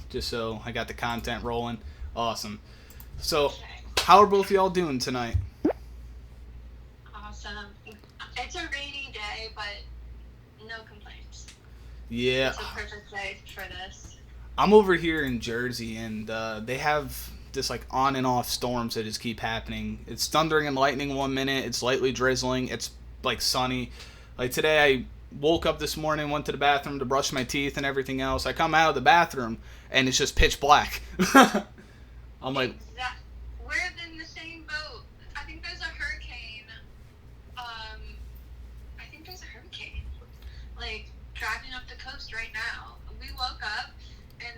just so I got the content rolling. Awesome. So, Okay. how are both of y'all doing tonight? Awesome. It's a rainy day, but no complaints. Yeah, It's a perfect day for this. I'm over here in Jersey, and they have this like on and off storms that just keep happening. It's thundering and lightning one minute. It's lightly drizzling. It's like sunny. Like today, I woke up this morning, went to the bathroom to brush my teeth and everything else. I come out of the bathroom, and it's just pitch black. I'm like, Exact. We're in the same boat. I think there's a hurricane. Um, I think there's a hurricane. Like driving up the coast right now. We woke up, and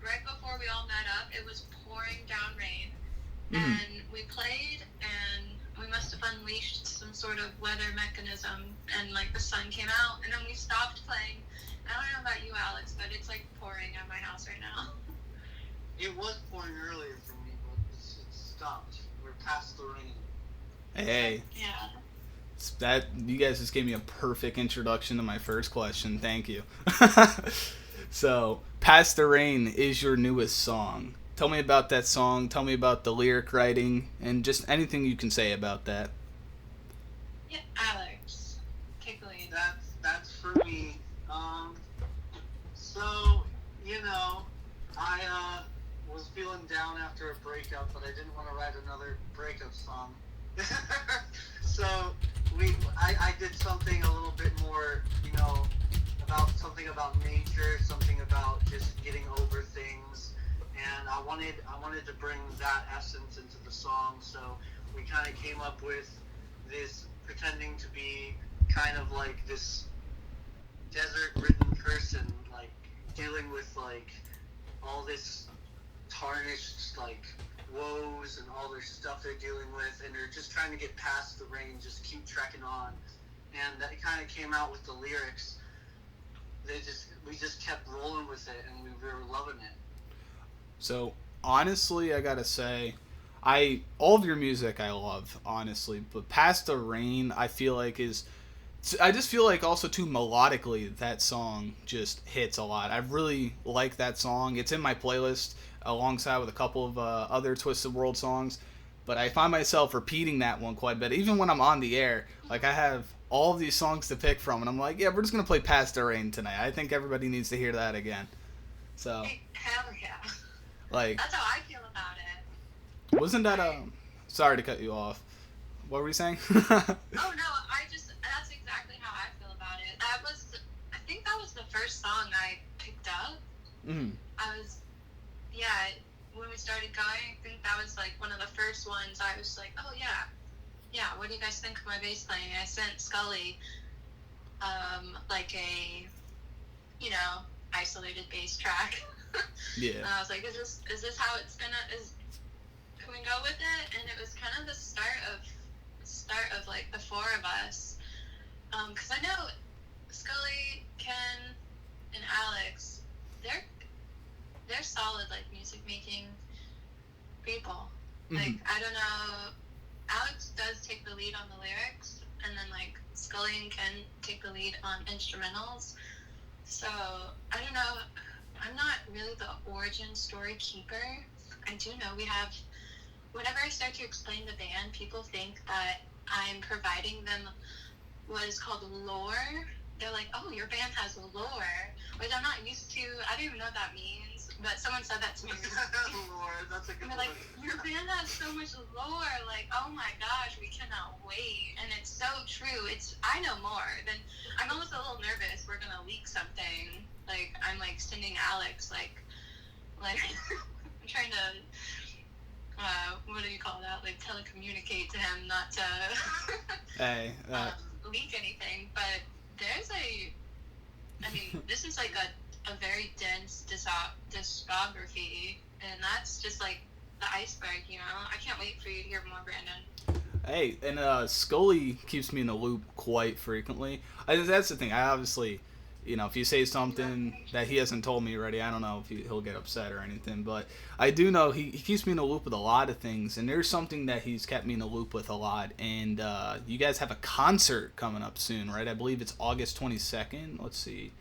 right before we all met up, it was pouring down rain. mm, And we played, and we must have unleashed some sort of weather mechanism, and like the sun came out, and then we stopped playing. I don't know about you, Alex, but it's like pouring at my house right now. It was pouring earlier for me, but it's stopped. We're past the rain. hey, Yeah. that you guys just gave me a perfect introduction to my first question. Thank you. So, "Past the Rain" is your newest song. Tell me about that song. Tell me about the lyric writing and just anything you can say about that. Yeah, Alex, take the lead. That's for me. So I was feeling down after a breakup, but I didn't want to write another breakup song. So I did something a little bit more, about something about nature, something about just getting over things, and I wanted to bring that essence into the song. So we kind of came up with this pretending to be kind of like this desert-ridden person, like dealing with like all this tarnished like woes and all their stuff they're dealing with, and they're just trying to get past the rain, just keep trekking on. And that kind of came out with the lyrics. We just kept rolling with it, and we were loving it. So, honestly, I gotta say, I all of your music I love, honestly, but "Past the Rain" I feel like is I just feel like also too melodically that song just hits a lot. I really like that song. It's in my playlist alongside with a couple of other Twisted World songs, but I find myself repeating that one quite a bit. Even when I'm on the air, like I have all of these songs to pick from, and I'm like, yeah, we're just gonna play "Past the Rain" tonight. I think everybody needs to hear that again. So, Hey, hell yeah. like, That's how I feel about it. wasn't that a? Sorry to cut you off. What were you saying? Oh no, that's exactly how I feel about it. I think that was the first song I picked up. mm, I was, yeah, when we started going, I think that was like one of the first ones. I was like, oh yeah, what do you guys think of my bass playing? I sent Scully, like a, isolated bass track. yeah. And I was like, is this how it's can we go with it? And it was kind of the start of like the four of us. Because I know Scully, Ken, and Alex, they're solid like music making people. Like I don't know, Alex does take the lead on the lyrics, and then like Scully and Ken take the lead on instrumentals. So I don't know. I'm not really the origin story keeper. I do know we have. Whenever I start to explain the band, people think that I'm providing them what is called lore. They're like, oh, your band has lore, which I'm not used to. I don't even know what that means, but someone said that to me. Lord, that's a good And they're like, one. your band has so much lore. Like, oh my gosh, we cannot wait. And it's so true. I know more than, I'm almost a little nervous. We're going to leak something. Like, I'm like sending Alex, like I'm trying to, what do you call that? Like telecommunicate to him, not to Hey, leak anything. But this is like a very dense discography, and that's just like the iceberg, I can't wait for you to hear more, Brandon. hey, and Scully keeps me in the loop quite frequently. That's the thing. I obviously, if you say something that he hasn't told me already, I don't know if he'll get upset or anything. But I do know he keeps me in the loop with a lot of things, and there's something that he's kept me in the loop with a lot. And you guys have a concert coming up soon, right? I believe it's August 22nd. Let's see.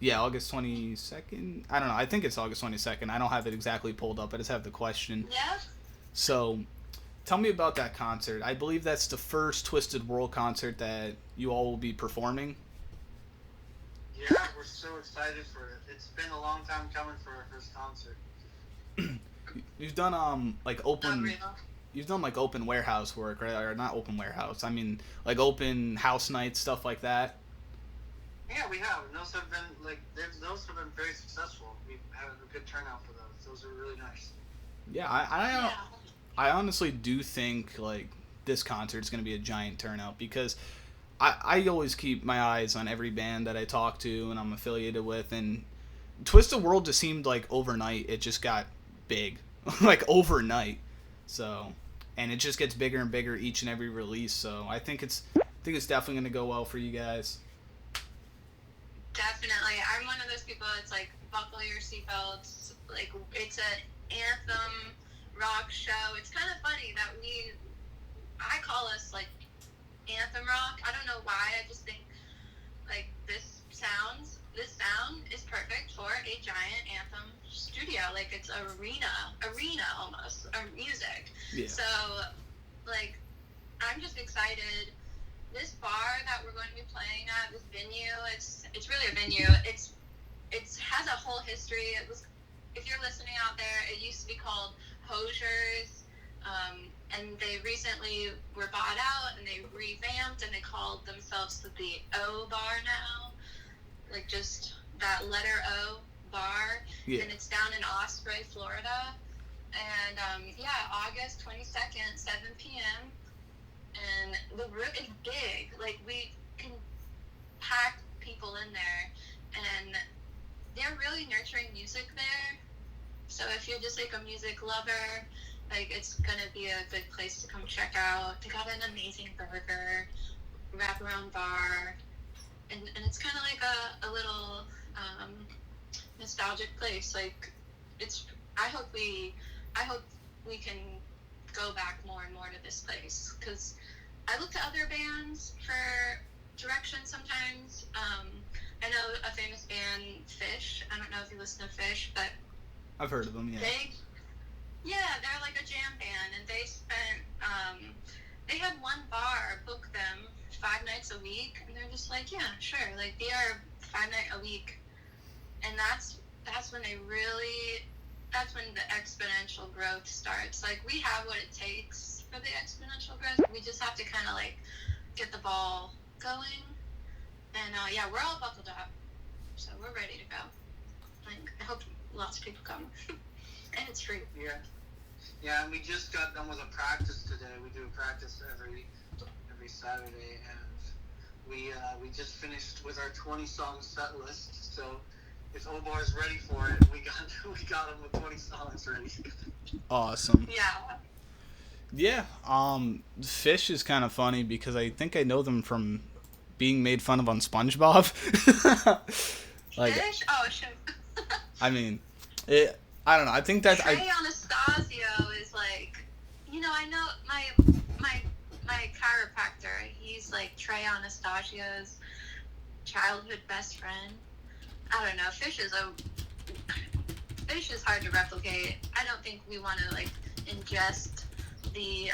Yeah, August 22nd. I don't know. I think it's August 22nd. I don't have it exactly pulled up. I just have the question. Yeah. So, tell me about that concert. I believe that's the first Twisted World concert that you all will be performing. Yeah, we're so excited for it. It's been a long time coming for our first concert. You've done like open Unreal. you've done like open warehouse work, right? Or not open warehouse. I mean like open house nights, stuff like that. Yeah, we have. And those have been those have been very successful. We've had a good turnout for those. Those are really nice. Yeah, Yeah. I honestly do think like this concert's going to be a giant turnout because I always keep my eyes on every band that I talk to and I'm affiliated with, and Twisted World just seemed like overnight it just got big, like overnight. So, and it just gets bigger and bigger each and every release. So I think it's definitely going to go well for you guys. Definitely. I'm one of those people that's like, buckle your seatbelts. Like, it's an anthem rock show. It's kind of funny that I call us like anthem rock. I don't know why. I just think like this sound is perfect for a giant anthem studio. Like it's arena almost, or music. Yeah. So, like, I'm just excited. This bar that we're going to be playing at, this venue, it's really a venue. It has a whole history. It was, if you're listening out there, it used to be called Hosier's, and they recently were bought out and they revamped and they called themselves the O Bar now, like just that letter O bar. Yeah. And it's down in Osprey, Florida. And August 22nd, 7 p.m. And the room is big. Like, we can pack people in there, and they're really nurturing music there. So if you're just like a music lover, like, it's gonna be a good place to come check out. They got an amazing burger, wraparound bar, and it's kind of like a little nostalgic place. Like, I hope we can go back more and more to this place, because I look to other bands for direction sometimes. I know a famous band, Fish. I don't know if you listen to Fish, but I've heard of them, yeah. They're like a jam band, and they had one bar book them 5 nights a week, and they're just like, yeah, sure, like, they are 5 nights a week, and that's when that's when the exponential growth starts. Like, we have what it takes for the exponential growth. We just have to kind of like get the ball going, and we're all buckled up, so we're ready to go. Like, I hope lots of people come. And it's free. Yeah, and we just got done with a practice today. We do a practice every Saturday, and we just finished with our 20-song set list. So if Obar is ready for it, we got him with 20 songs ready. Awesome. Yeah. Yeah. Fish is kind of funny because I think I know them from being made fun of on SpongeBob. Like, Fish? Oh, shit. I mean, I don't know. I think that Trey Anastasio is like, I know my chiropractor. He's like Trey Anastasio's childhood best friend. I don't know. Fish is hard to replicate. I don't think we want to like ingest the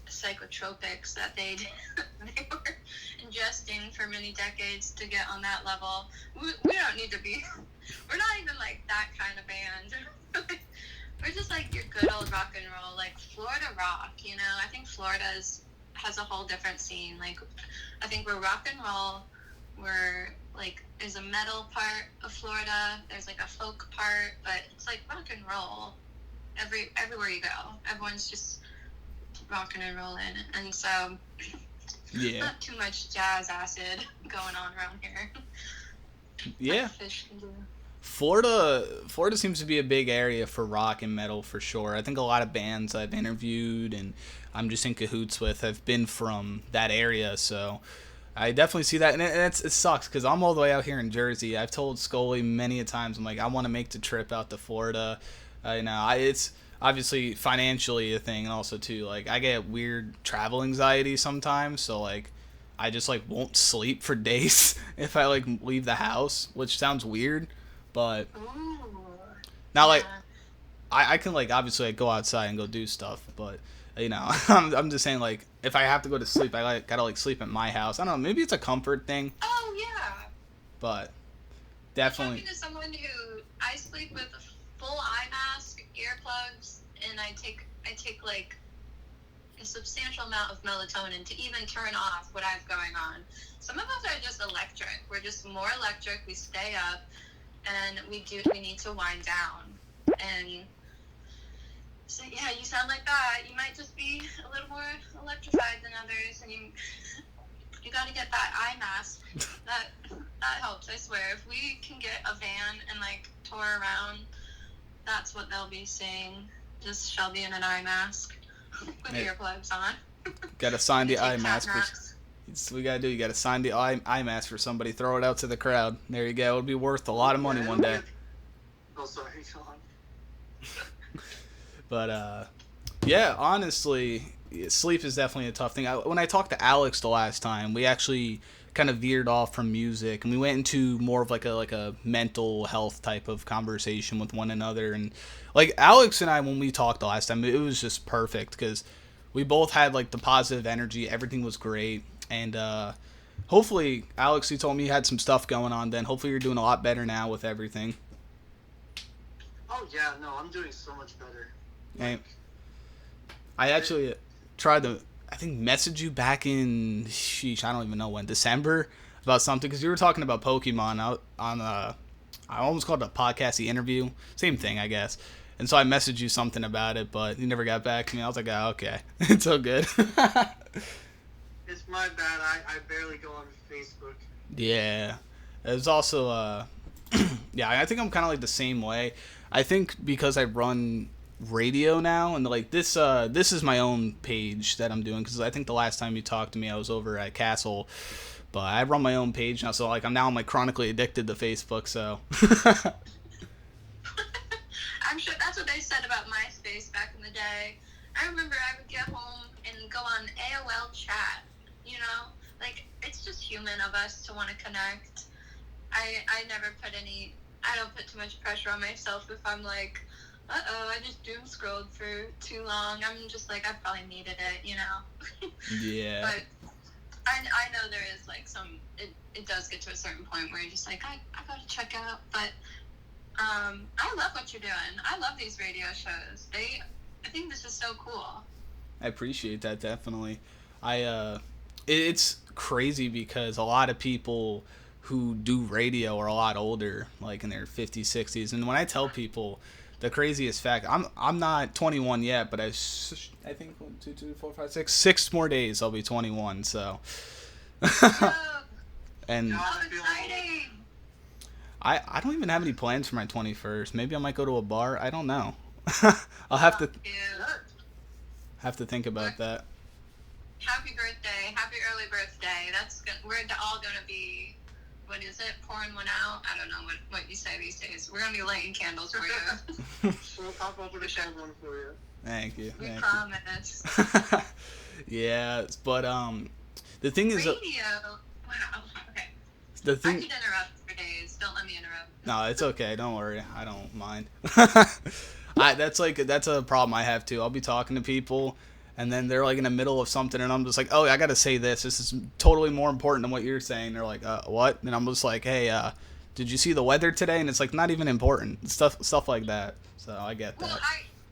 psychotropics that they were ingesting for many decades to get on that level. We don't need to be. We're not even like that kind of band. We're just like your good old rock and roll, like Florida rock. I think Florida has a whole different scene. Like, I think we're rock and roll. We're like, there's a metal part of Florida. There's like a folk part, but it's like rock and roll. Everywhere you go, everyone's just rocking and rolling, and so not too much jazz acid going on around here. Yeah. Like Fish can do. Florida seems to be a big area for rock and metal for sure. I think a lot of bands I've interviewed and I'm just in cahoots with have been from that area, so I definitely see that, and it sucks because I'm all the way out here in Jersey. I've told Scully many a times, I'm like, I want to make the trip out to Florida. It's obviously financially a thing, and also too, like, I get weird travel anxiety sometimes, so like, I just like won't sleep for days if I like leave the house, which sounds weird, but Ooh. not like Yeah. I can like obviously like go outside and go do stuff, but you know, I'm just saying like if I have to go to sleep, I like gotta like sleep at my house. I don't know, maybe it's a comfort thing, Oh yeah. but I'm definitely. talking to someone who I sleep with a full eye mask, earplugs, and I take like a substantial amount of melatonin to even turn off what I have going on. Some of us are just electric. We're just more electric. We stay up, and we need to wind down. And so yeah, you sound like that. You might just be a little more electrified than others, and you got to get that eye mask. That helps. I swear. If we can get a van and like tour around, that's what they'll be seeing. Just Shelby in an eye mask with Hey. earplugs on. Gotta sign the Take eye cat mask. naps. It's what we gotta do. You gotta sign the eye mask for somebody. Throw it out to the crowd. There you go. It'll be worth a lot of money one day. Oh, sorry, Sean. But yeah, honestly, sleep is definitely a tough thing. When I talked to Alex the last time, we actually kind of veered off from music and we went into more of like a mental health type of conversation with one another. And like Alex and I, when we talked the last time, it was just perfect because we both had like the positive energy. Everything was great, and hopefully, Alex, you told me you had some stuff going on. Then hopefully you're doing a lot better now with everything. Oh yeah, no, I'm doing so much better. Hey, I actually tried to, I think, message you back in, sheesh, I don't even know when, December, about something, because you were talking about Pokemon out on, I almost called it a podcast, the interview, same thing, I guess. And so I messaged you something about it, but you never got back to me. I was like, oh, okay, it's all good. It's my bad. I barely go on Facebook. Yeah, it was also, yeah, I think I'm kind of like the same way. I think because I run radio now and like this is my own page that I'm doing because I think the last time you talked to me I was over at Castle, but I run my own page now, so like I'm like chronically addicted to Facebook, so I'm sure that's what they said about MySpace back in the day. I remember I would get home and go on AOL chat, you know? Like, it's just human of us to want to connect. I don't put too much pressure on myself if I'm like, I just doom scrolled for too long. I'm just like, I probably needed it, you know? yeah. But I know there is like it does get to a certain point where you're just like, I gotta check out. But I love what you're doing. I love these radio shows. I think this is so cool. I appreciate that, definitely. It's crazy because a lot of people who do radio are a lot older, like in their 50s, 60s, and when I tell people the craziest fact, I'm not 21 yet, but I think 1, 2, 3, 4, 5, 6 more days I'll be 21, so and How exciting! I don't even have any plans for my 21st. Maybe I might go to a bar. I don't know. I'll have to think about that. Happy birthday. Happy early birthday. We're all going to be, what is it, pouring one out? I don't know what you say these days. We're going to be lighting candles for you. We'll pop over to share one for you. Thank you. We Thank promise. you. Yeah, but the thing is, Radio. Wow. Okay. the I thing. could interrupt for days. Don't let me interrupt. No, it's okay. Don't worry. I don't mind. That's a problem I have too. I'll be talking to people, and then they're like in the middle of something, and I'm just like, oh, I gotta say this. This is totally more important than what you're saying. They're like, what? And I'm just like, hey, did you see the weather today? And it's like not even important. Stuff like that. So I get that. Well,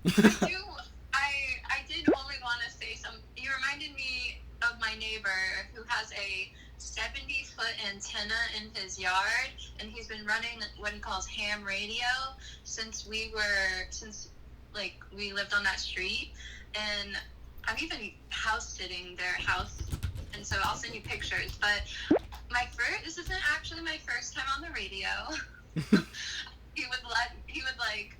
I did only want to say some. You reminded me of my neighbor who has a 70-foot antenna in his yard, and he's been running what he calls ham radio since we lived on that street. And I'm even house sitting their house, and so I'll send you pictures. But this isn't actually my first time on the radio. He'd be like,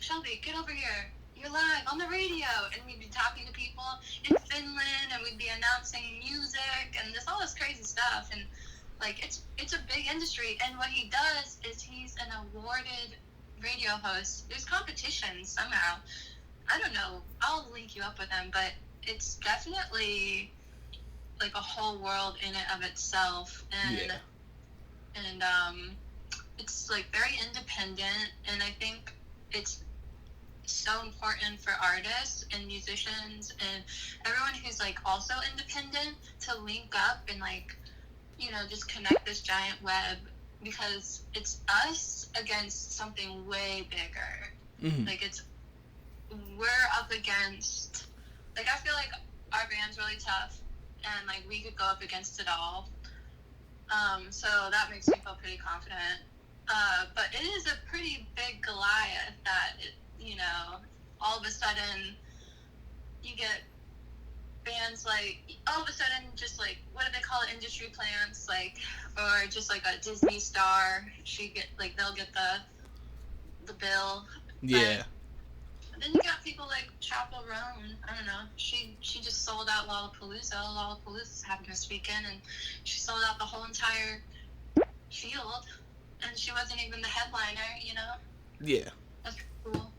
Shelby, get over here. You're live on the radio. And we'd be talking to people in Finland, and we'd be announcing music and all this crazy stuff. And like, it's a big industry. And what he does is he's an awarded radio host. There's competition somehow. I don't know. I'll link you up with him, but it's definitely like a whole world in and of itself, and Yeah. and it's like very independent, and I think it's so important for artists and musicians and everyone who's like also independent to link up and like, you know, just connect this giant web, because it's us against something way bigger. Mm-hmm. Like we're up against, like, I feel like our band's really tough and like we could go up against it all. So that makes me feel pretty confident. But it is a pretty big Goliath that, you know, all of a sudden you get bands like, all of a sudden just like, what do they call it, industry plants, like, or just like a Disney star, they'll get the bill. Yeah. But then you got people like Chappell Roan. I don't know. She just sold out Lollapalooza. Lollapalooza's happened this weekend, and she sold out the whole entire field, and she wasn't even the headliner. You know. Yeah. That's cool.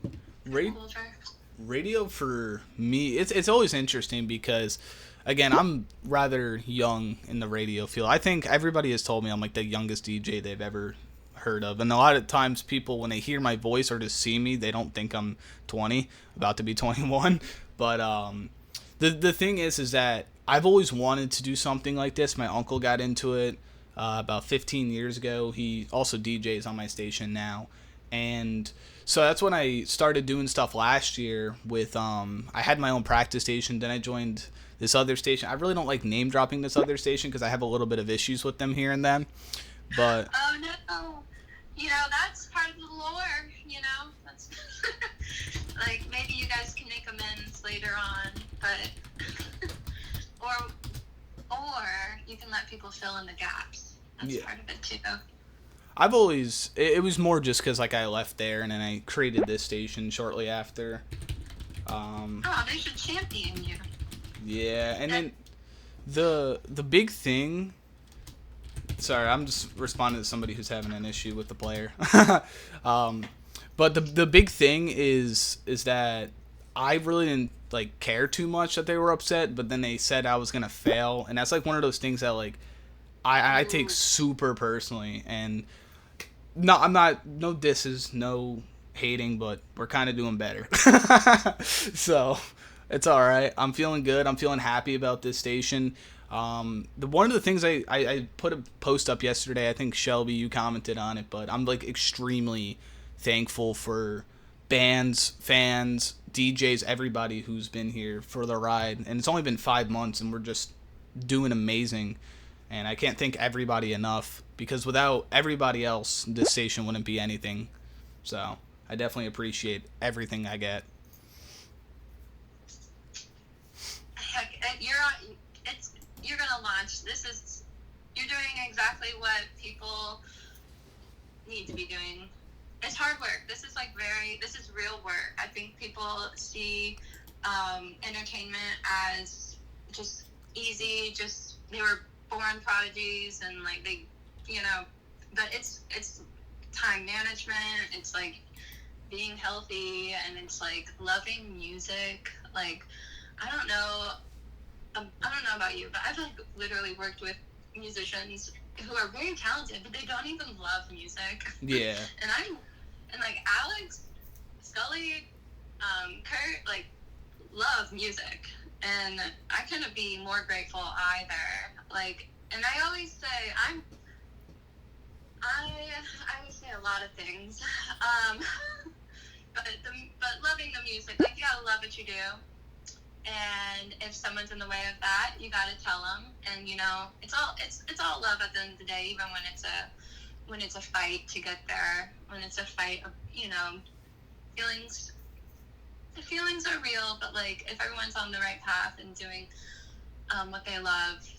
Cool for her. Radio for me, it's always interesting because, again, I'm rather young in the radio field. I think everybody has told me I'm like the youngest DJ they've ever heard of, and a lot of times people, when they hear my voice or just see me, they don't think I'm 20, about to be 21. But the thing is that I've always wanted to do something like this. My uncle got into it about 15 years ago. He also DJs on my station now, and so that's when I started doing stuff last year with I had my own practice station, then I joined this other station. I really don't like name dropping this other station because I have a little bit of issues with them here and then. But oh no, you know, that's part of the lore, you know, that's like, maybe you guys can make amends later on, but or you can let people fill in the gaps. That's part of it too. I've always, it was more just because like I left there and then I created this station shortly after. They should champion you. Yeah, and then the big thing. Sorry, I'm just responding to somebody who's having an issue with the player. But the big thing is that I really didn't like care too much that they were upset, but then they said I was gonna fail, and that's like one of those things that like I take super personally, and I'm not, no disses, no hating, but we're kind of doing better. So it's all right. I'm feeling good. I'm feeling happy about this station. One of the things I put a post up yesterday, I think Shelby, you commented on it, but I'm like extremely thankful for bands, fans, DJs, everybody who's been here for the ride. And it's only been 5 months and we're just doing amazing. And I can't thank everybody enough, because without everybody else, this station wouldn't be anything. So I definitely appreciate everything I get. Heck, you're gonna launch. You're doing exactly what people need to be doing. It's hard work. This is real work. I think people see entertainment as just easy, just they were born prodigies and like they, you know, but it's time management. It's like being healthy, and it's like loving music. Like, I don't know about you, but I've like literally worked with musicians who are very talented, but they don't even love music. Yeah. and like Alex, Scully, Kurt, like, love music, and I couldn't be more grateful either. Like, and I always say I would say a lot of things, but loving the music, like, you gotta love what you do, and if someone's in the way of that, you gotta tell them. And, you know, it's all love at the end of the day, even when it's a fight to get there, when it's a fight of, you know, the feelings are real, but like, if everyone's on the right path and doing what they love,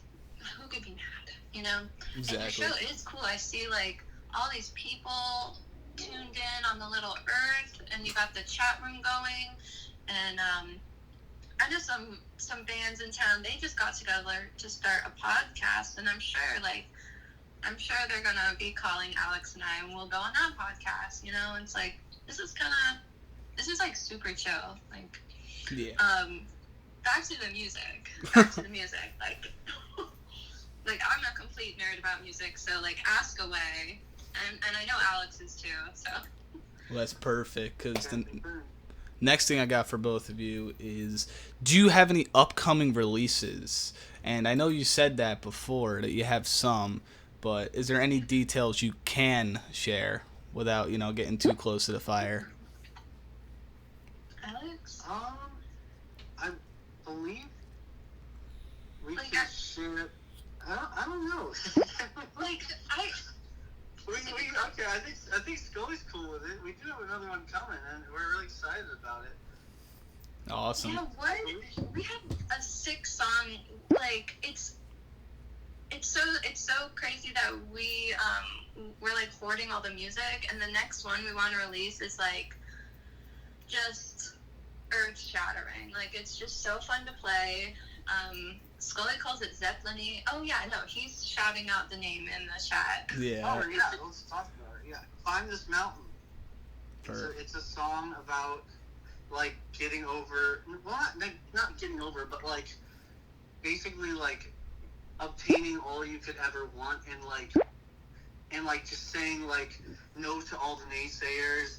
who could be mad, you know? Exactly. And your show is cool. I see like all these people tuned in on the little earth, and you got the chat room going, and I know some bands in town, they just got together to start a podcast, and I'm sure they're gonna be calling Alex and I, and we'll go on that podcast, you know? And it's like, this is like super chill, like, yeah. back to the music. Back to the music. Like I'm a complete nerd about music, so like ask away, and I know Alex is too. So. Well, that's perfect, because the next thing I got for both of you is, do you have any upcoming releases? And I know you said that before, that you have some, but is there any details you can share without, getting too close to the fire? Alex? I believe we Like, can share. I don't know. Like Okay, I think Scully's cool with it. We do have another one coming, and we're really excited about it. Awesome. Yeah, what? We have a 6-song. Like it's so crazy that we're like hoarding all the music, and the next one we want to release is like just earth shattering. Like it's just so fun to play. Scully calls it Zeppelin-y. Oh yeah, no, he's shouting out the name in the chat. Yeah. Oh yeah, let's talk about it. Yeah, Climb This Mountain. It's a song about like getting over, well, not getting over, but like basically like obtaining all you could ever want, and like just saying like no to all the naysayers,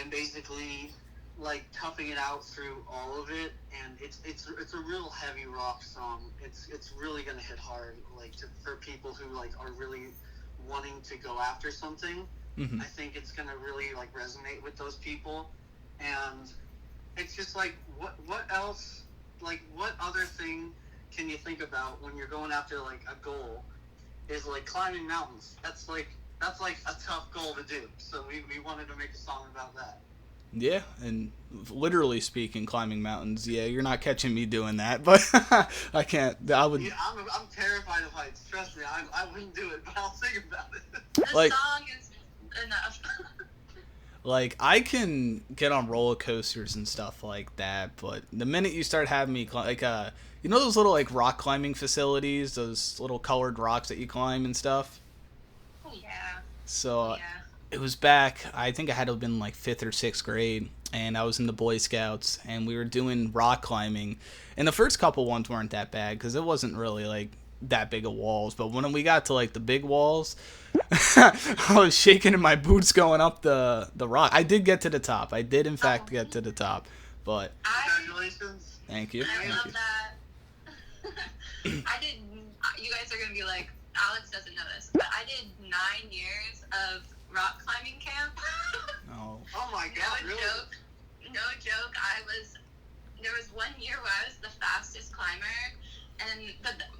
and basically like toughing it out through all of it. And it's a real heavy rock song. It's really gonna hit hard, like for people who like are really wanting to go after something. Mm-hmm. I think it's gonna really like resonate with those people. And it's just like what else, like what other thing can you think about when you're going after like a goal is like climbing mountains. That's like a tough goal to do, so we wanted to make a song about that. Yeah, and literally speaking, climbing mountains. Yeah, you're not catching me doing that, but I can't. I would. Yeah, I'm terrified of heights. Trust me, I wouldn't do it, but I'll think about it. The Like- song is enough. Like, I can get on roller coasters and stuff like that, but the minute you start having me those little like rock climbing facilities, those little colored rocks that you climb and stuff. Oh yeah. So Yeah. it was back, I think I had to have been like 5th or 6th grade, and I was in the Boy Scouts, and we were doing rock climbing. And the first couple ones weren't that bad, because it wasn't really like that big of walls. But when we got to like the big walls, I was shaking in my boots going up the rock. I did get to the top. I did, in fact, get to the top. But Congratulations. thank you. I Thank love you. that. I did. You guys are gonna be like, Alex doesn't know this, but I did 9 years of rock climbing camp. Oh. Oh my god, No really? joke. No joke. There was 1 year where I was the fastest climber, and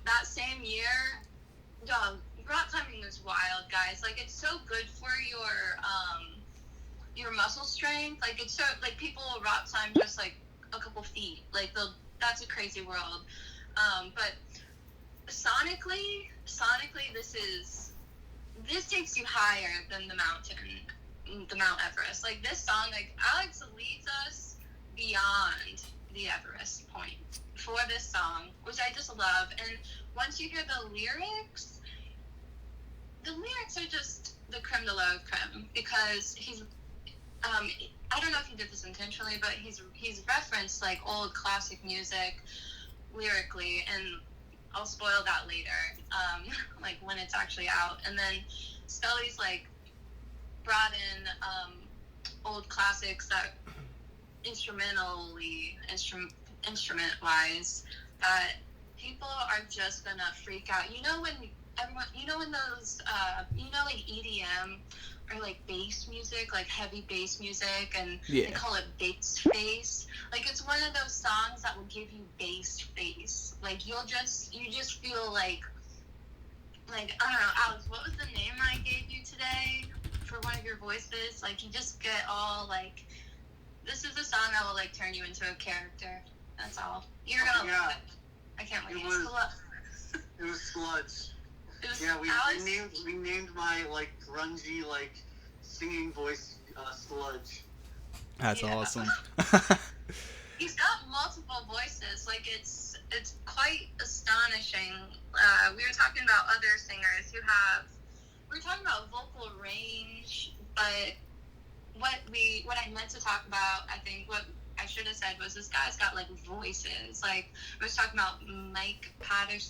that same year, rock climbing is wild, guys. Like it's so good for your muscle strength. Like it's so like people will rock climb just like a couple feet. Like that's a crazy world. But sonically, this takes you higher than the Mount Everest. Like this song, like Alex leads us beyond the Everest point for this song, which I just love. And once you hear the lyrics are just the creme de la creme, because he's I don't know if he did this intentionally, but he's referenced like old classic music lyrically, and I'll spoil that later, like when it's actually out. And then Scully's like brought in old classics that instrument wise, that people are just gonna freak out. When those like EDM or like bass music, like heavy bass music, and Yeah. they call it bass face. Like it's one of those songs that will give you bass face. Like you just feel like I don't know, Alex, what was the name I gave you today for one of your voices? Like you just get all like, this is a song that will like turn you into a character. That's all. You're gonna love it. I can't wait. It was Sludge. Yeah, We named my like grungy like singing voice Sludge. That's Yeah. awesome. He's got multiple voices. Like it's quite astonishing. We were talking about other singers who have. We were talking about vocal range, but what I meant to talk about, I think, what I should have said was this guy's got like voices. Like I was talking about Mike Patton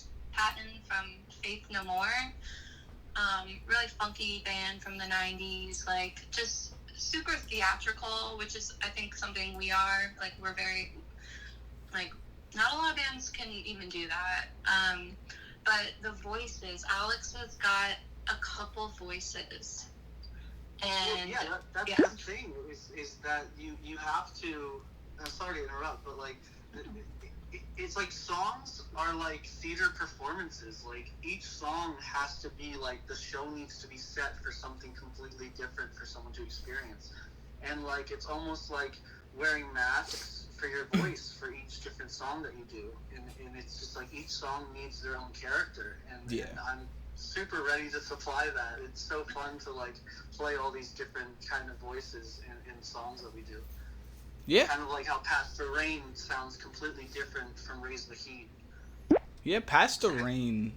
from Faith No More. Really funky band from the 90s, like just super theatrical, which is I think something we are, like we're very, like not a lot of bands can even do that. But the voices, Alex has got a couple voices. And well, that's the thing is that you have to, I'm sorry to interrupt, but like it's like songs are like theater performances. Like each song has to be like, the show needs to be set for something completely different for someone to experience. And like it's almost like wearing masks for your voice for each different song that you do. And it's just like each song needs their own character. And I'm super ready to supply that. It's so fun to like play all these different kind of voices in songs that we do. Yeah. Kind of like how Past the Rain sounds completely different from Raise the Heat. Yeah, Past the Rain.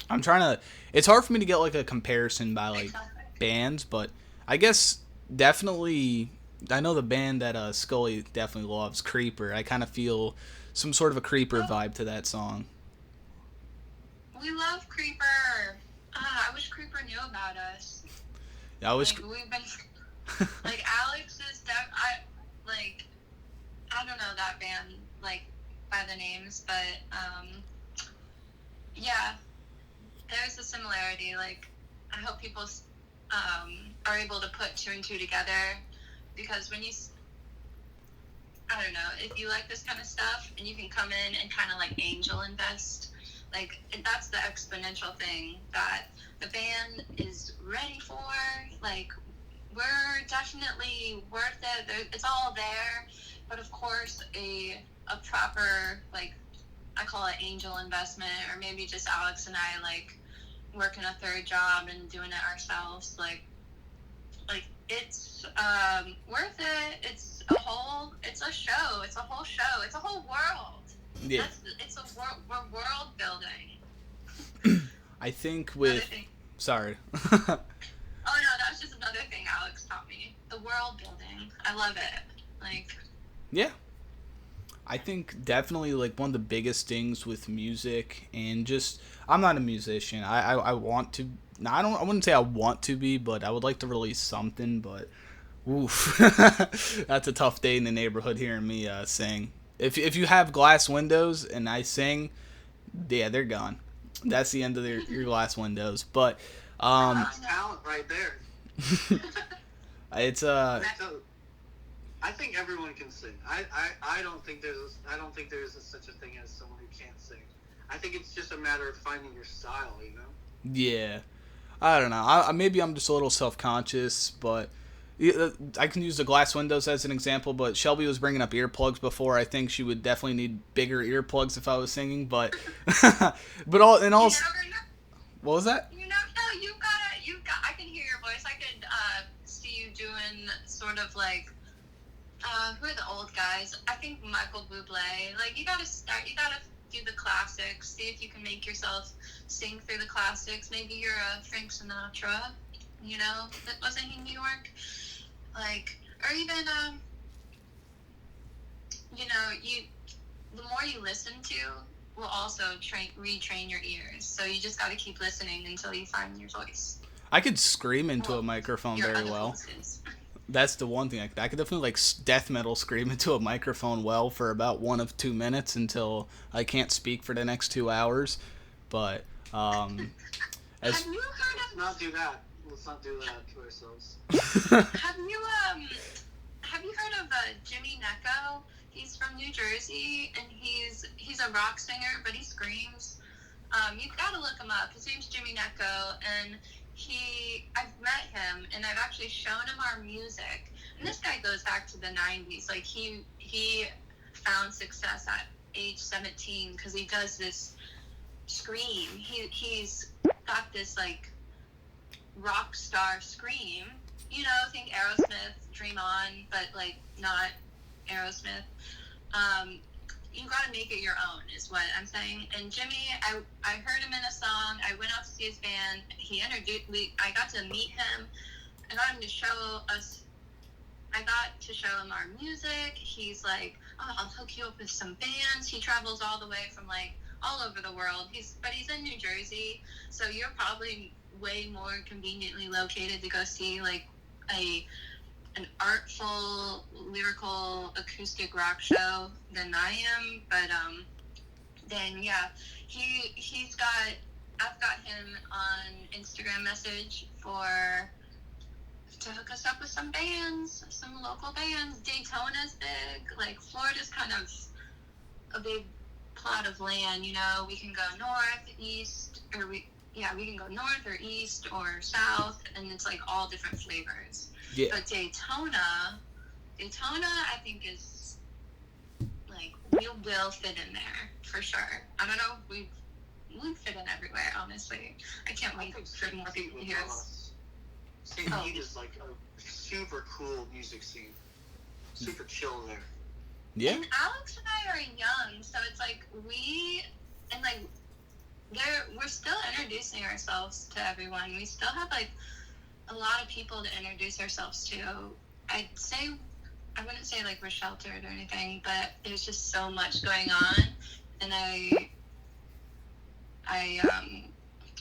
I'm trying to. It's hard for me to get like a comparison by like bands, but I guess definitely. I know the band that Scully definitely loves, Creeper. I kind of feel some sort of a Creeper vibe to that song. We love Creeper. I wish Creeper knew about us. Yeah, I was. Like, we've been like Alex is I don't know that band like by the names, but yeah, there's a similarity. Like I hope people are able to put two and two together, because when I don't know, if you like this kind of stuff and you can come in and kind of like angel invest, like that's the exponential thing that the band is ready for. Like we're definitely worth it. It's all there. But of course, a proper, like, I call it angel investment, or maybe just Alex and I, like, working a third job and doing it ourselves, like it's worth it. It's a show. It's a whole show. It's a whole world. Yeah. We're world building. I think with... Sorry. Oh, no, that was just another thing Alex taught me. The world building. I love it. Like... Yeah. I think definitely like one of the biggest things with music, and just, I'm not a musician. I want to, I wouldn't say I want to be, but I would like to release something, but oof. That's a tough day in the neighborhood hearing me sing. If you have glass windows and I sing, yeah, they're gone. That's the end of your glass windows. But that's talent right there. It's I think everyone can sing. I don't think there's such a thing as someone who can't sing. I think it's just a matter of finding your style, you know? Yeah. I don't know. Maybe I'm just a little self-conscious, but I can use the glass windows as an example, but Shelby was bringing up earplugs before. I think she would definitely need bigger earplugs if I was singing, but what was that? You got I can hear your voice. I could see you doing sort of like who are the old guys? I think Michael Bublé. Like, you gotta do the classics. See if you can make yourself sing through the classics. Maybe you're a Frank Sinatra, you know, that wasn't in New York. Like, or even, you know, the more you listen to will also retrain your ears. So you just gotta keep listening until you find your voice. I could scream into a microphone very well. That's the one thing. I could definitely like death metal scream into a microphone well for about 1 of 2 minutes until I can't speak for the next 2 hours. But have you heard of? Let's not do that. Let's not do that to ourselves. Have you heard of Jimmy Necco? He's from New Jersey, and he's a rock singer, but he screams. You've got to look him up. His name's Jimmy Necco, and I've met him, and I've actually shown him our music. And this guy goes back to the 90s. Like, he found success at age 17 because he does this scream. He's got this, like, rock star scream. You know, think Aerosmith, Dream On, but, like, not Aerosmith. You gotta make it your own, is what I'm saying. And Jimmy, I heard him in a song. I went out to see his band. He introduced me. I got to meet him. I got him to show us I got to show him our music. He's like, oh, I'll hook you up with some bands. He travels all the way from like all over the world. But he's in New Jersey, so you're probably way more conveniently located to go see like an artful lyrical acoustic rock show than I am. But then yeah, I've got him on Instagram message to hook us up with some bands, some local bands. Daytona's big. Like, Florida's kind of a big plot of land, you know. We can go north, east, we can go north or east or south, and it's like all different flavors. Yeah. But Daytona, I think is like, we will fit in there for sure. I don't know, we fit in everywhere, honestly. I can't wait for more people to hear us. St. Pete is like a super cool music scene. Super chill there. Yeah. And Alex and I are young, so it's like we're still introducing ourselves to everyone. We still have like a lot of people to introduce ourselves to. I wouldn't say like we're sheltered or anything, but there's just so much going on, and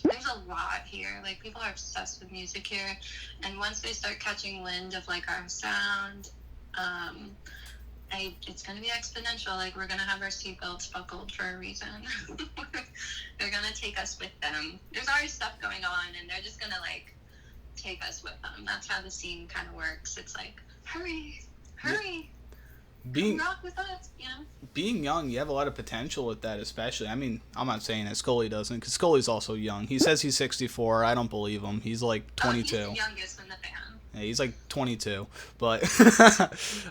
there's a lot here. Like, people are obsessed with music here, and once they start catching wind of like our sound, it's gonna be exponential. Like, we're gonna have our seatbelts buckled for a reason. They're gonna take us with them. There's already stuff going on, and they're just gonna like take us with them. That's how the scene kind of works. It's like, hurry, come rock with us, you know? Being young, you have a lot of potential with that, especially. I mean, I'm not saying that Scully doesn't, because Scully's also young. He says he's 64. I don't believe him. He's like 22. He's the youngest in the band. Yeah, he's like 22. But,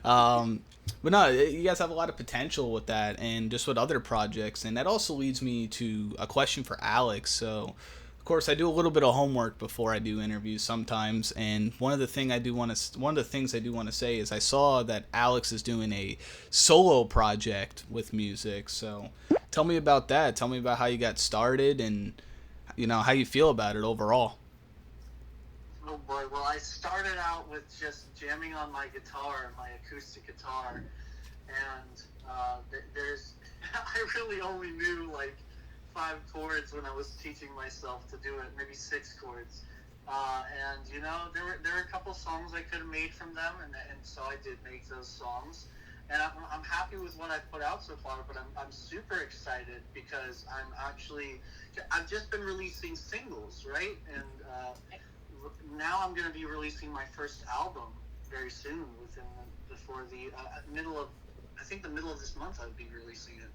but no, you guys have a lot of potential with that, and just with other projects. And that also leads me to a question for Alex. So, of course, I do a little bit of homework before I do interviews sometimes, and one of the things I do want to say is I saw that Alex is doing a solo project with music. So, tell me about that. Tell me about how you got started, and you know how you feel about it overall. Oh boy, well, I started out with just jamming on my guitar, my acoustic guitar, and I really only knew like 5 chords when I was teaching myself to do it, maybe 6 chords. And you know, there were a couple songs I could have made from them, and so I did make those songs. And I'm happy with what I've put out so far, but I'm super excited because I've just been releasing singles, right? And now I'm going to be releasing my first album very soon, before the middle of this month I'll be releasing it.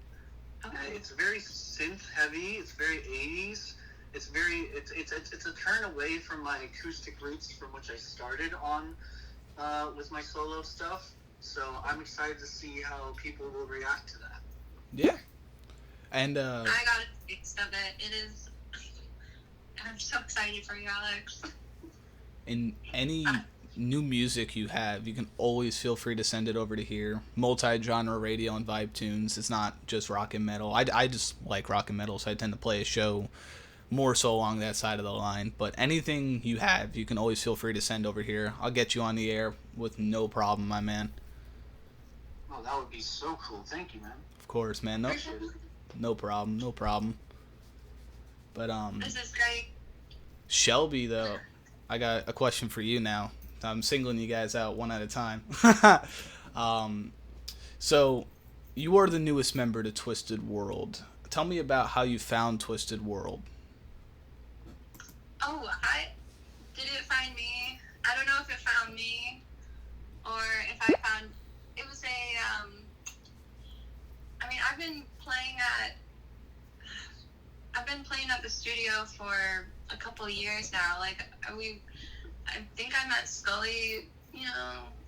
Okay. It's very synth heavy. It's very 80s. It's a turn away from my acoustic roots from which I started on with my solo stuff. So I'm excited to see how people will react to that. Yeah. And I got a taste of it. It is. I'm so excited for you, Alex. In any new music you have, you can always feel free to send it over to here. Multi-genre radio and vibe tunes. It's not just rock and metal. I just like rock and metal, so I tend to play a show more so along that side of the line. But anything you have, you can always feel free to send over here. I'll get you on the air with no problem, my man. Oh, that would be so cool. Thank you, man. Of course, man. No problem. But This is great. Shelby, though, I got a question for you now. I'm singling you guys out one at a time. So, you are the newest member to Twisted World. Tell me about how you found Twisted World. Oh, did it find me? I don't know if it found me, or if I found. It was I've been playing at the studio for a couple years now. Like, I think I met Scully,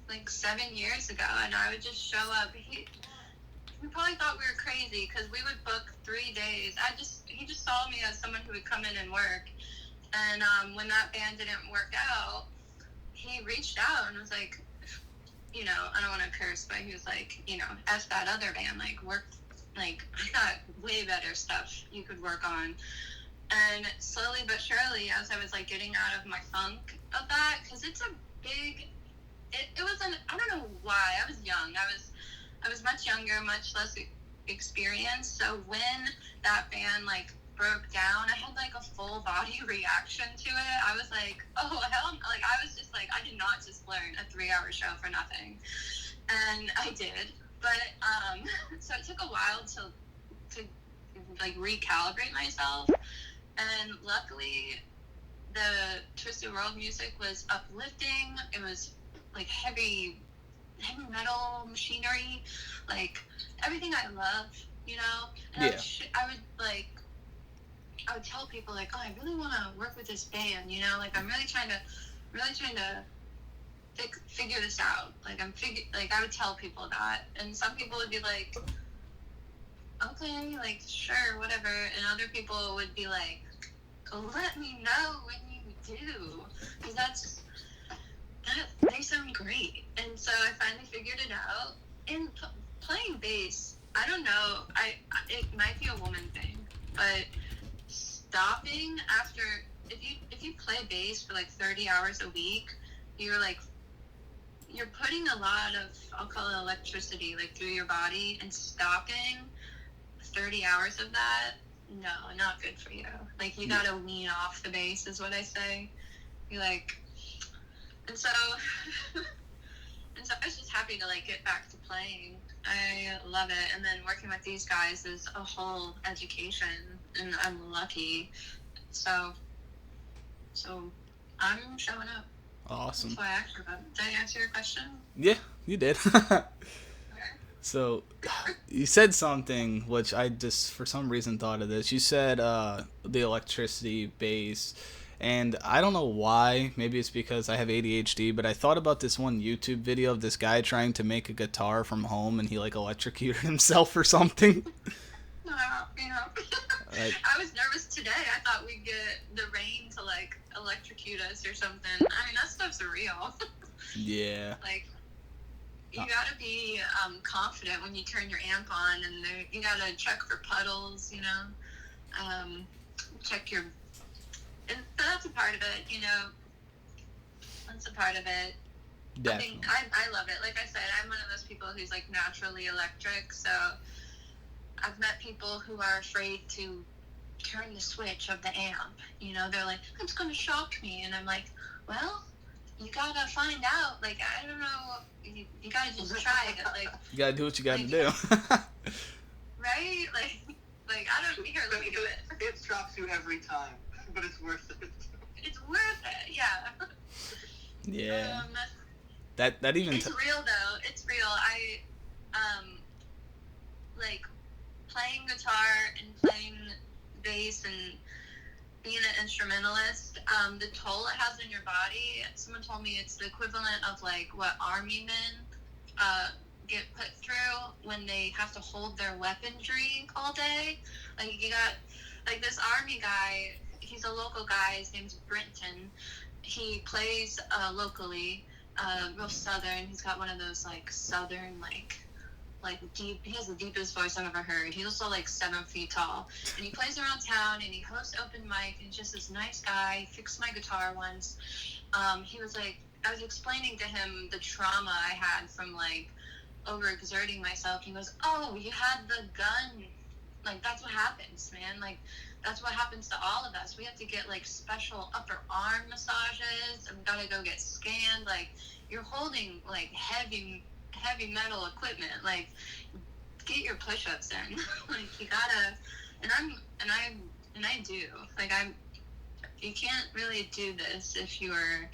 like 7 years ago, and I would just show up. He probably thought we were crazy because we would book 3 days. He just saw me as someone who would come in and work. And when that band didn't work out, he reached out and was like, I don't want to curse, but he was like, F that other band, like, work, like, I got way better stuff you could work on. And slowly but surely, as I was, like, getting out of my funk of that, because it's a big, I don't why. I was young. I was much younger, much less experienced. So when that band like broke down, I had like a full body reaction to it. I was like, oh hell, like I was just like, I did not just learn a 3-hour show for nothing, and I did. But so it took a while to like recalibrate myself, and luckily the Twisted World music was uplifting. It was like heavy metal machinery, like everything I love, you know. And Yeah. I would tell people like, oh, I really want to work with this band, you know, like I'm really trying to figure this out. Like I would tell people that, and some people would be like, okay, like sure, whatever, and other people would be like, let me know when you do, because they sound great. And so I finally figured it out. And playing bass, I don't know, it might be a woman thing, but stopping after, if you play bass for like 30 hours a week, you're putting a lot of, I'll call it electricity, like through your body, and stopping 30 hours of that, no, not good for you. Like you gotta wean off the bass is what I say. You're like, and so I was just happy to like get back to playing. I love it. And then working with these guys is a whole education, and I'm lucky. So I'm showing up. Awesome. That's why I asked about it. Did I answer your question? Yeah, you did. Okay. So, you said something which I just for some reason thought of this. You said the electricity bass, and I don't know why. Maybe it's because I have ADHD, but I thought about this one YouTube video of this guy trying to make a guitar from home, and he like electrocuted himself or something. No, you know. I was nervous today. I thought we'd get the rain to like electrocute us or something. I mean, that stuff's real. Yeah. Like, you gotta be confident when you turn your amp on, and you gotta check for puddles, you know. Check your, and that's a part of it, you know. That's a part of it. Definitely. I love it. Like I said, I'm one of those people who's like naturally electric, so I've met people who are afraid to turn the switch of the amp. You know, they're like, it's gonna shock me, and I'm like, well, you gotta find out. Like, I don't know. You gotta just try it. Like, You gotta do what you gotta do. Right? Like I don't here. Let me do it. It shocks you every time, but it's worth it. It's worth it. Yeah. Yeah. That even. It's real though. It's real. I like playing guitar and playing bass and being an instrumentalist, the toll it has on your body, someone told me it's the equivalent of like what army men get put through when they have to hold their weaponry all day. Like you got, like this army guy, he's a local guy, his name's Brenton. He plays locally, real southern. He's got one of those like southern like deep, he has the deepest voice I've ever heard. He's also like 7 feet tall, and he plays around town, and he hosts open mic, and he's just this nice guy. He fixed my guitar once. He was like, I was explaining to him the trauma I had from like overexerting myself. He goes, oh, you had the gun. Like, that's what happens, man. Like, that's what happens to all of us. We have to get like special upper arm massages, and we gotta go get scanned. Like, you're holding like heavy metal equipment. Like, get your push-ups in. Like, you gotta, and I do. Like, you can't really do this if you're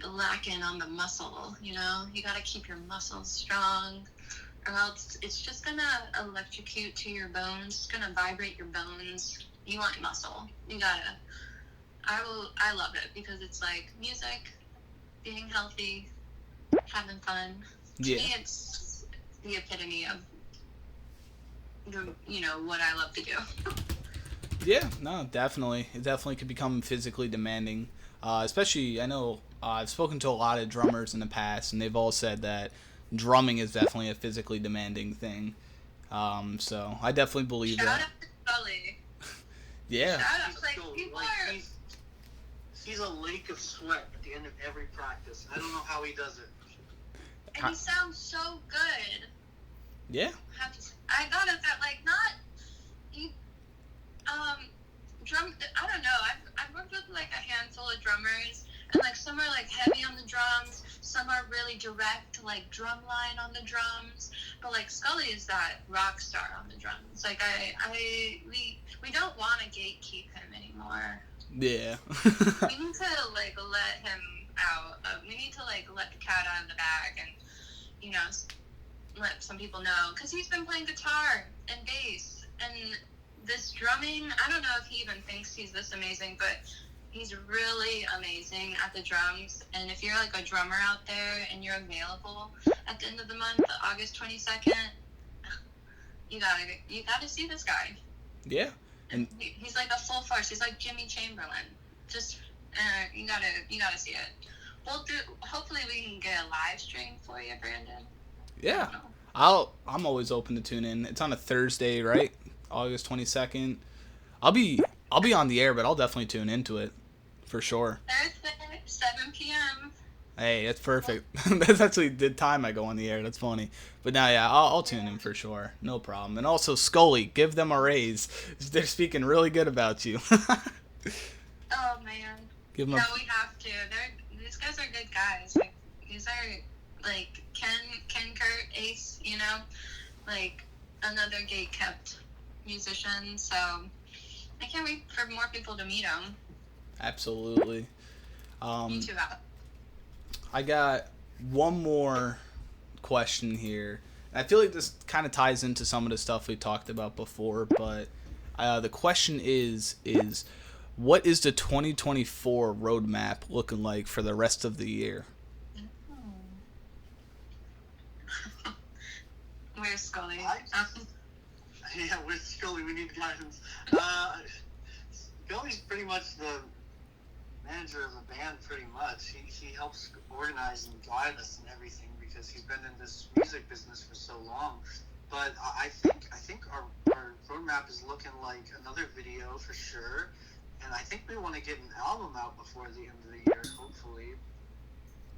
lacking on the muscle, you know? You gotta keep your muscles strong, or else it's just gonna electrocute to your bones. It's gonna vibrate your bones. You want muscle. You gotta, I love it because it's like music, being healthy, having fun. To me, it's the epitome of what I love to do. Yeah, no, definitely. It definitely could become physically demanding. Especially, I know I've spoken to a lot of drummers in the past, and they've all said that drumming is definitely a physically demanding thing. So I definitely believe Shout that. out to Shelby. Yeah. Shout out, like, people are... he's a lake of sweat at the end of every practice. I don't know how he does it. And he sounds so good. Yeah. I thought of that, like, not he drum. I don't know. I've worked with like a handful of drummers, and like some are like heavy on the drums, some are really direct, like drum line on the drums. But like Scully is that rock star on the drums. Like we don't want to gatekeep him anymore. Yeah. We need to like let him out. We need to like let the cat out of the bag and, you know, let some people know, because he's been playing guitar and bass and this drumming. I don't know if he even thinks he's this amazing, but he's really amazing at the drums. And if you're like a drummer out there and you're available at the end of the month, August 22nd, you gotta see this guy. Yeah. And he's like a full force. He's like Jimmy Chamberlain. Just you gotta see it. Hopefully we can get a live stream for you, Brandon. Yeah. I'm always open to tune in. It's on a Thursday, right? August 22nd. I'll be on the air, but I'll definitely tune into it for sure. Thursday, 7 p.m. Hey, that's perfect. That's actually the time I go on the air. That's funny. But now, yeah, I'll tune in for sure. No problem. And also, Scully, give them a raise. They're speaking really good about you. Oh, man. Give them No, we have to. These guys are good guys. Like, these are, like, Ken Kurt, Ace, you know? Like, another gate-kept musician. So, I can't wait for more people to meet him. Absolutely. Me too, Al. I got one more question here. I feel like this kind of ties into some of the stuff we talked about before, but the question is what is the 2024 roadmap looking like for the rest of the year? Where's Scully? Yeah, with Scully, we need guidance. Scully's pretty much the manager of the band, pretty much. He helps organize and guide us and everything because he's been in this music business for so long. But I think our roadmap is looking like another video for sure, and I think we want to get an album out before the end of the year, hopefully.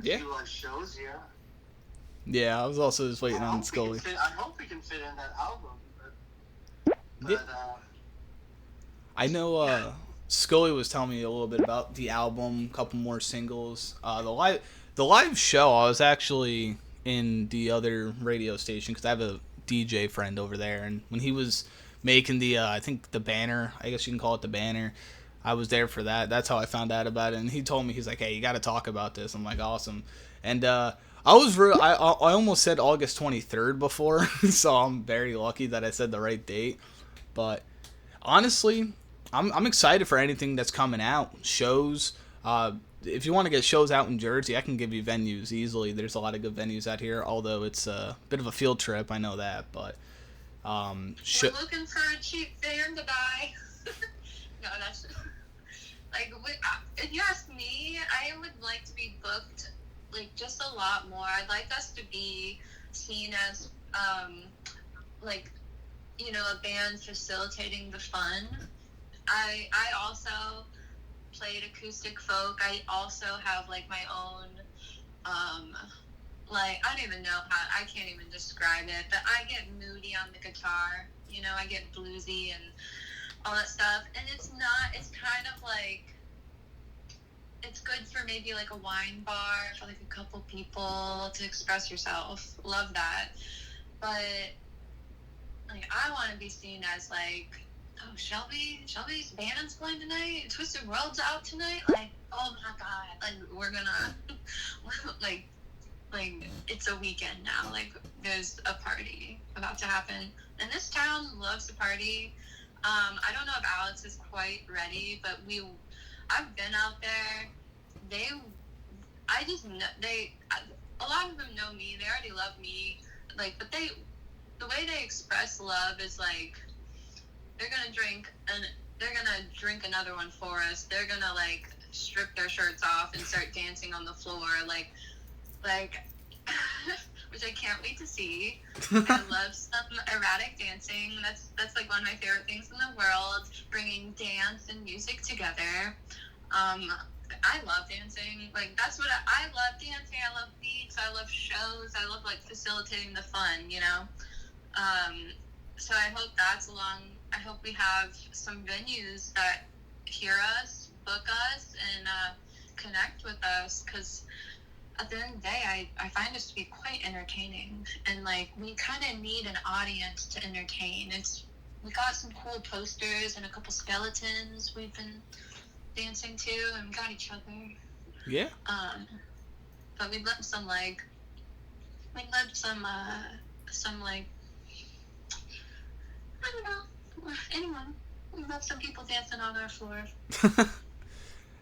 Yeah. 2 live shows, yeah. Yeah, I was also just waiting on Scully. I hope we can fit in that album. But yeah. I know Scully was telling me a little bit about the album, a couple more singles. The live show, I was actually in the other radio station because I have a DJ friend over there, and when he was making the I think the banner, I guess you can call it the banner, I was there for that. That's how I found out about it, and he told me, he's like, hey, you got to talk about this. I'm like, awesome. And I almost said August 23rd before, so I'm very lucky that I said the right date. But honestly, I'm excited for anything that's coming out. Shows. If you want to get shows out in Jersey, I can give you venues easily. There's a lot of good venues out here, although it's a bit of a field trip. I know that, but we're looking for a cheap van to buy. No, that's like, if you ask me, I would like to be booked like just a lot more. I'd like us to be seen as like, you know, a band facilitating the fun. I also played acoustic folk. I also have like my own like, I don't even know how, I can't even describe it, but I get moody on the guitar, you know, I get bluesy and all that stuff, and it's kind of like, it's good for maybe like a wine bar for like a couple people to express yourself. Love that. But like, I want to be seen as like, oh, Shelby's band's playing tonight. Twisted World's out tonight. Like, oh my god! Like, we're gonna like it's a weekend now. Like, there's a party about to happen, and this town loves to party. I don't know if Alex is quite ready, but I've been out there. A lot of them know me. They already love me. Like, but the way they express love is like, they're gonna drink another one for us. They're gonna like strip their shirts off and start dancing on the floor, like, which I can't wait to see. I love some erratic dancing. That's like one of my favorite things in the world. Bringing dance and music together. I love dancing. Like, that's what I love dancing. I love beats. I love shows. I love, like, facilitating the fun, you know? So I hope that's along. I hope we have some venues that hear us, book us, and connect with us, because at the end of the day, I find us to be quite entertaining, and like we kind of need an audience to entertain. We got some cool posters and a couple skeletons we've been dancing to, and we got each other. Yeah. But we'd love some like I don't know, anyone. We love some people dancing on our floor.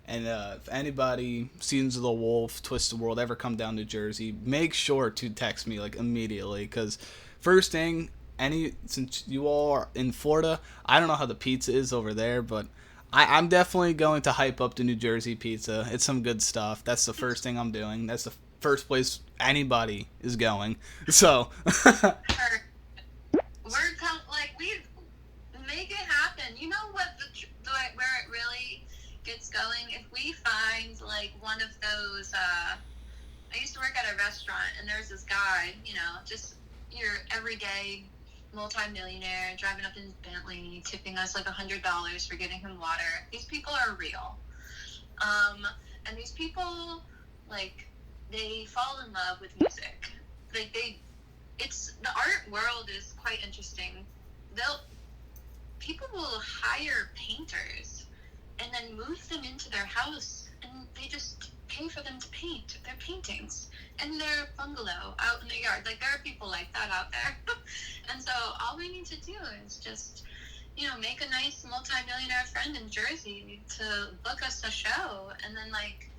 And if anybody, Seasons of the Wolf, Twisted World, ever come down to Jersey, make sure to text me like immediately, because first thing, since you all are in Florida, I don't know how the pizza is over there, but I'm definitely going to hype up the New Jersey pizza. It's some good stuff. That's the first thing I'm doing. That's the first place anybody is going. So we make it happen. You know what? Where it really gets going, if we find like one of those. I used to work at a restaurant, and there's this guy. You know, just your everyday multi-millionaire driving up in his Bentley, tipping us like $100 for getting him water. These people are real, and these people like they fall in love with music. Like it's the art world is quite interesting. People will hire painters and then move them into their house, and they just pay for them to paint their paintings in their bungalow out in the yard. Like, there are people like that out there. And so all we need to do is just, you know, make a nice multi-millionaire friend in Jersey to book us a show. And then, like,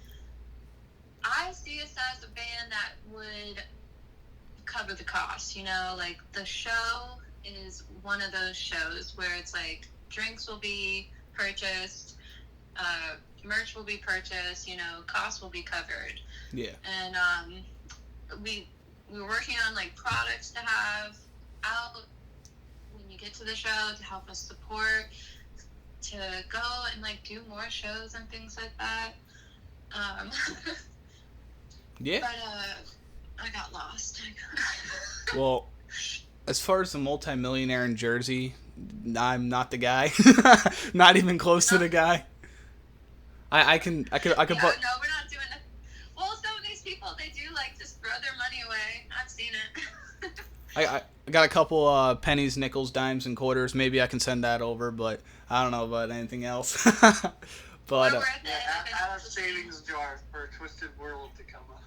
I see us as a band that would cover the cost, you know? Like, the show is one of those shows where it's like drinks will be purchased, merch will be purchased, you know, costs will be covered. Yeah. And we're working on like products to have out when you get to the show to help us support, to go and like do more shows and things like that. Yeah. But I got lost. Well, as far as the multi-millionaire in Jersey, I'm not the guy. Not even close to the guy. I could. No, we're not doing it. Well, some of these people, they do like just throw their money away. I've seen it. I got a couple pennies, nickels, dimes, and quarters. Maybe I can send that over, but I don't know about anything else. But add a savings jar for Twisted World to come up.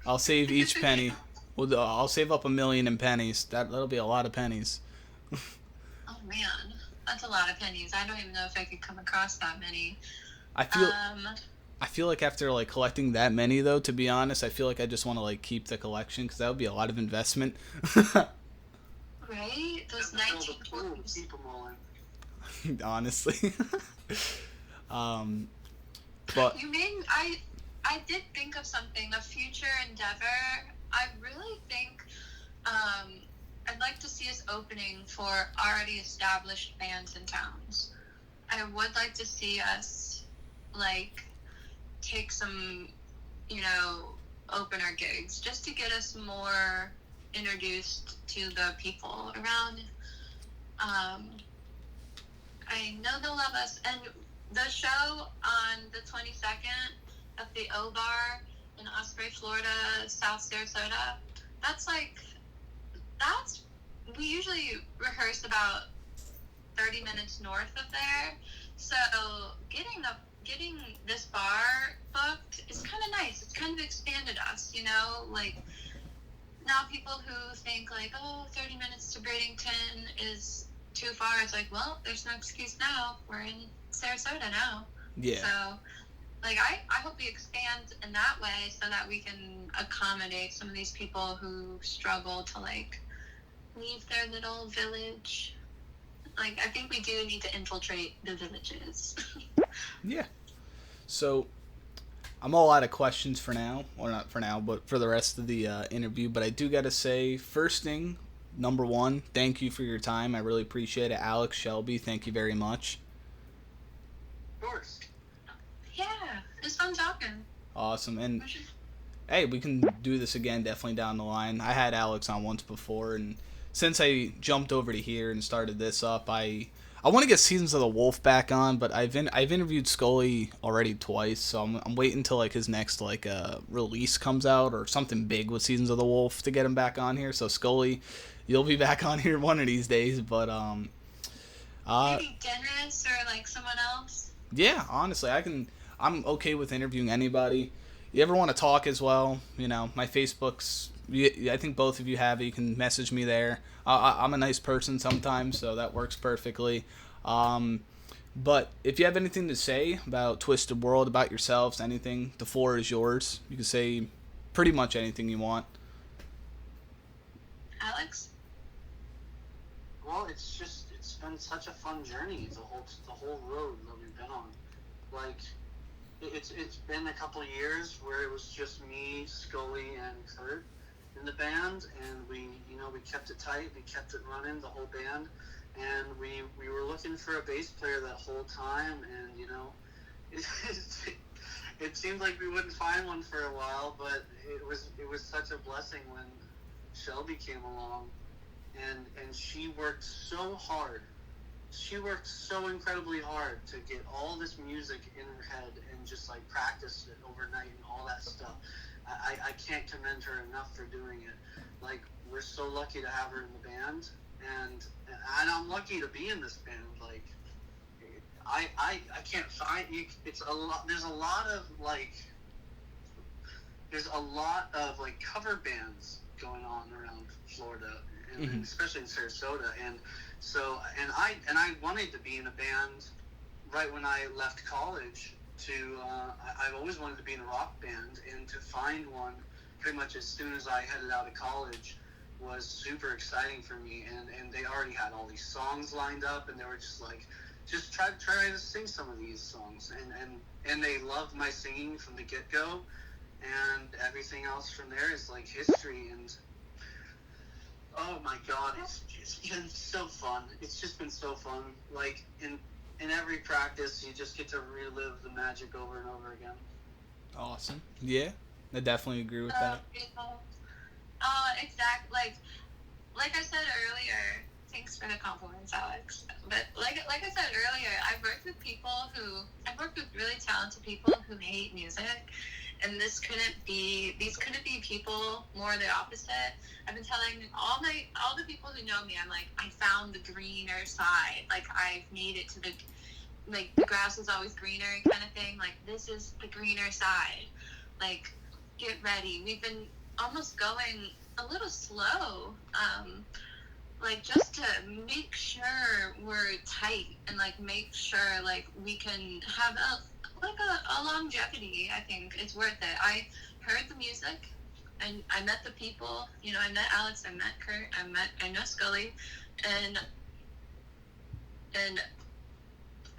I'll save each penny. Well, I'll save up $1 million in pennies. That'll be a lot of pennies. Oh man, that's a lot of pennies. I don't even know if I could come across that many. I feel like after like collecting that many, though, to be honest, I feel like I just want to like keep the collection, because that would be a lot of investment. Right? Those 19 quarters. Keep them all in. Honestly. But You mean I did think of something, a future endeavor. I really think I'd like to see us opening for already established bands and towns. I would like to see us like take some, you know, opener gigs just to get us more introduced to the people around. I know they'll love us, and the show on the 22nd at the O Bar in Osprey, Florida, South Sarasota, we usually rehearse about 30 minutes north of there, so getting this bar booked is kind of nice. It's kind of expanded us, you know, like now people who think like, 30 minutes to Bradenton is too far, it's like, well, there's no excuse now. We're in Sarasota now. yeah. So, like, I hope we expand in that way so that we can accommodate some of these people who struggle to, like, leave their little village. Like, I think we do need to infiltrate the villages. Yeah. So, I'm all out of questions for now. Well, not for now, but for the rest of the interview. But I do got to say, first thing, number one, thank you for your time. I really appreciate it. Alex, Shelby, thank you very much. Of course. Yeah. It's fun talking. Awesome. And We should. hey, we can do this again definitely down the line. I had Alex on once before, and since I jumped over to here and started this up, I want to get Seasons of the Wolf back on, but I've interviewed Scully already twice, so I'm waiting until like his next like release comes out or something big with Seasons of the Wolf to get him back on here. So Scully, you'll be back on here one of these days, but uh Maybe Dennis or like someone else. yeah, honestly, I'm okay with interviewing anybody. You ever want to talk as well? You know, my Facebook's. I think both of you have it. You can message me there. I'm a nice person sometimes, so that works perfectly. Um, but if you have anything to say about Twisted World, about yourselves, anything, the floor is yours. You can say pretty much anything you want. Alex? Well, it's been such a fun journey, the whole road that we've been on. Like, it's been a couple of years where it was just me, Scully, and Kurt in the band, and we kept it tight, we kept it running, the whole band, and we were looking for a bass player that whole time, and it, it seemed like we wouldn't find one for a while, but it was such a blessing when Shelby came along, and she worked so hard. She worked so incredibly hard to get all this music in her head and just like practice it overnight and all that stuff. I can't commend her enough for doing it. Like, we're so lucky to have her in the band, and I'm lucky to be in this band. Like, I can't find you. It's a lot. There's a lot of like cover bands going on around Florida, and especially in Sarasota, and so I wanted to be in a band right when I left college. I've always wanted to be in a rock band, and to find one pretty much as soon as I headed out of college was super exciting for me. And they already had all these songs lined up, and they were just like, just try to sing some of these songs, and they loved my singing from the get go, and everything else from there is like history. And oh my god, it's been so fun. It's just been so fun. Like, in every practice, you just get to relive the magic over and over again. Awesome. Yeah, I definitely agree with that. Exactly. Like I said earlier, thanks for the compliments, Alex. But like I said earlier, I've worked with really talented people who hate music, and these couldn't be people, more the opposite. I've been telling all the people who know me, I'm like, I found the greener side. Like, I've made it to the grass is always greener kind of thing. Like, this is the greener side. Like, get ready. We've been almost going a little slow, like, just to make sure we're tight, and like make sure like we can have a longevity. I think it's worth it. I heard the music, and I met the people. I met Alex, I met Kurt, I know Scully, and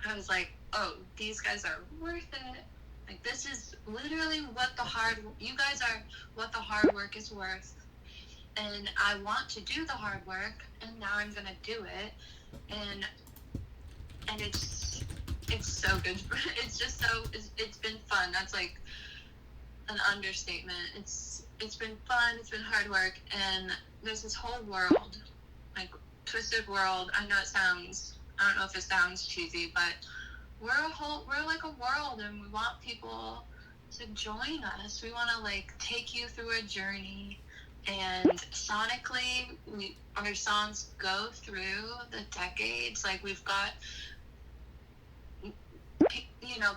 I was like, oh, these guys are worth it. Like, this is literally you guys are what the hard work is worth. And I want to do the hard work, and now I'm gonna do it. And it's so good. It's just it's been fun. That's like an understatement. It's been fun. It's been hard work, and there's this whole world, like Twisted World. I don't know if it sounds cheesy, but we're like a world, and we want people to join us. We want to like take you through a journey, and sonically our songs go through the decades. Like, we've got,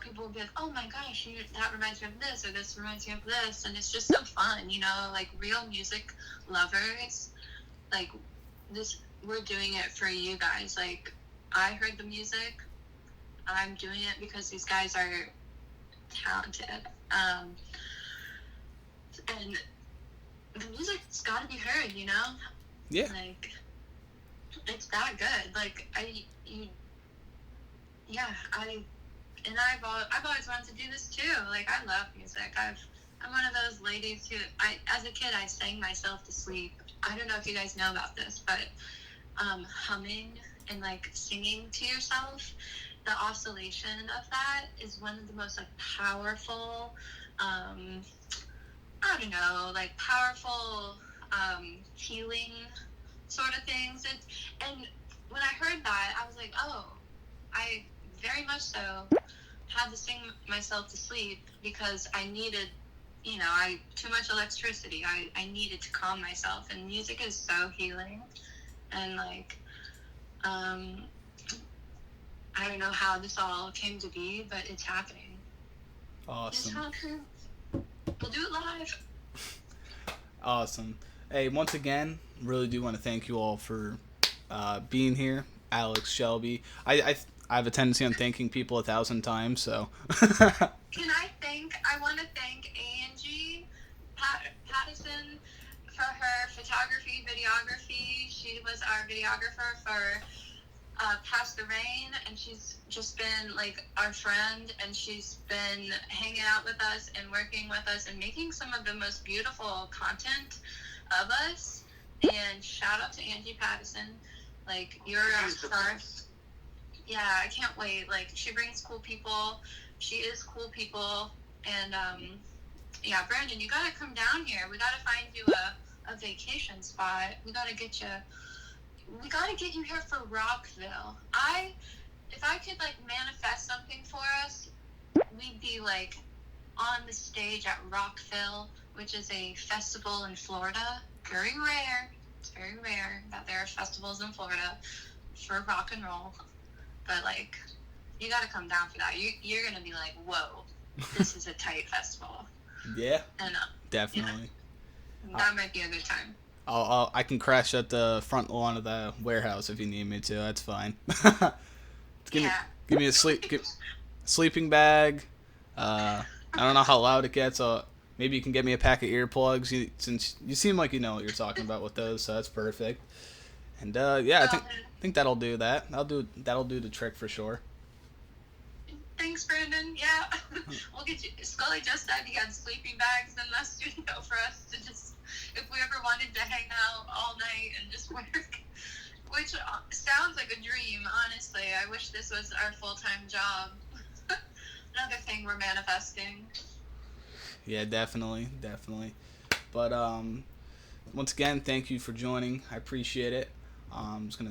people will be like, oh my gosh, that reminds me of this, or this reminds me of this, and it's just so fun, like real music lovers. Like, this, we're doing it for you guys. Like, I heard the music, I'm doing it because these guys are talented, and the music's got to be heard, Yeah. Like, it's that good. Like, I've always wanted to do this too. Like, I love music. I'm one of those ladies who, as a kid, I sang myself to sleep. I don't know if you guys know about this, but humming and like singing to yourself the oscillation of that is one of the most like powerful, I don't know, like powerful healing sort of things. And when I heard that, I was like, oh, I very much so had to sing myself to sleep because I needed, I too much electricity. I needed to calm myself, and music is so healing. And like, I don't know how this all came to be, but it's happening. Awesome. It's happening. We'll do it live. Awesome. Hey, once again, really do want to thank you all for being here. Alex, Shelby. I have a tendency on thanking people 1,000 times, so. I want to thank Angie Pattison for her photography, videography. She was our videographer for Past the Rain, and she's just been like our friend, and she's been hanging out with us and working with us and making some of the most beautiful content of us. And shout out to Angie Pattison. Like, you're a star. Yeah, I can't wait. Like, she brings cool people. She is cool people. And, yeah, Brandon, you gotta come down here. We gotta find you a vacation spot. We gotta get you here for Rockville. If I could, like, manifest something for us, we'd be, like, on the stage at Rockville, which is a festival in Florida. Very rare. It's very rare that there are festivals in Florida for rock and roll. But, like, you gotta come down for that. You're gonna be like, whoa, this is a tight festival. Yeah, And, definitely. Yeah, that might be a good time. I can crash at the front lawn of the warehouse if you need me to. That's fine. Give me a sleeping bag. I don't know how loud it gets. Maybe you can get me a pack of earplugs. Since you seem like you know what you're talking about with those, so that's perfect. And yeah, I think that'll do that. That'll do the trick for sure. Thanks, Brandon. Yeah, we'll get you. Scully just said he had sleeping bags in the studio for us to just, if we ever wanted to hang out all night and just work, which sounds like a dream, honestly. I wish this was our full-time job. Another thing we're manifesting. Yeah, definitely. But once again, thank you for joining. I appreciate it. I'm just gonna